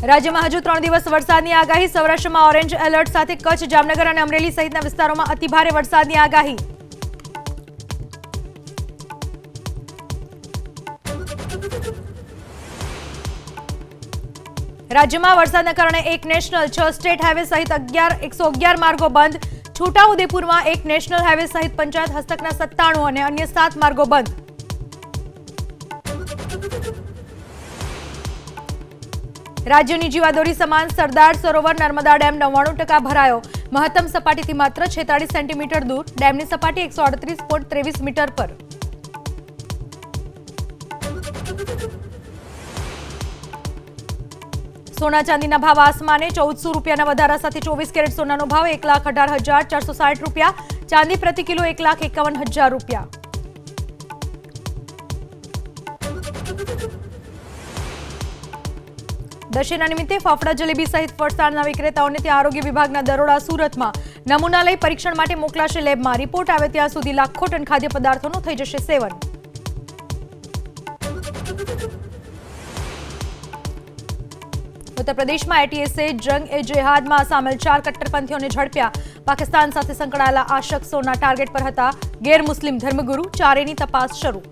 રાજ્યમાં હજુ 3 દિવસ વરસાદની આગાહી। સૌરાષ્ટ્રમાં ઓરેન્જ એલર્ટ સાથે કચ્છ, જામનગર અને અમરેલી સહિતના વિસ્તારોમાં અતિભારે વરસાદની આગાહી। રાજ્યમાં વરસાદના કારણે એક નેશનલ, 6 સ્ટેટ હાઈવે સહિત 111 માર્ગો બંધ। છોટાઉદેપુરમાં એક નેશનલ હાઈવે સહિત પંચાયત હસ્તકના 97 અને અન્ય 7 માર્ગો બંધ। રાજ્યની જીવાદોરી સમાન સરદાર સરોવર નર્મદા ડેમ 99% ભરાયો। મહત્તમ સપાટીથી માત્ર 46 સેન્ટીમીટર દૂર, ડેમની સપાટી 138.23 મીટર પર। સોના ચાંદીના ભાવ આસમાને। 1400 રૂપિયાના વધારા સાથે 24 કેરેટ સોનાનો ભાવ 1,18,460 રૂપિયા। ચાંદી પ્રતિ કિલો 1,51,000 રૂપિયા। દશેરા નિમિત્તે ફાફડા જલેબી સહિત ફરસાણના વિક્રેતાઓને ત્યાં આરોગ્ય વિભાગના દરોડા। સુરતમાં નમૂના લઈ પરીક્ષણ માટે મોકલાશે લેબમાં। રિપોર્ટ આવે ત્યાં સુધી લાખો ટન ખાદ્ય પદાર્થોનું થઈ જશે સેવન। ઉત્તર પ્રદેશમાં એટીએસે જંગ-એ-જેહાદમાં સામેલ 4 કટ્ટરપંથીઓને ઝડપ્યા। પાકિસ્તાન સાથે સંકળાયેલા આ શખ્સોના ટાર્ગેટ પર હતા ગેરમુસ્લિમ ધર્મગુરુ। ચારેયની તપાસ શરૂ।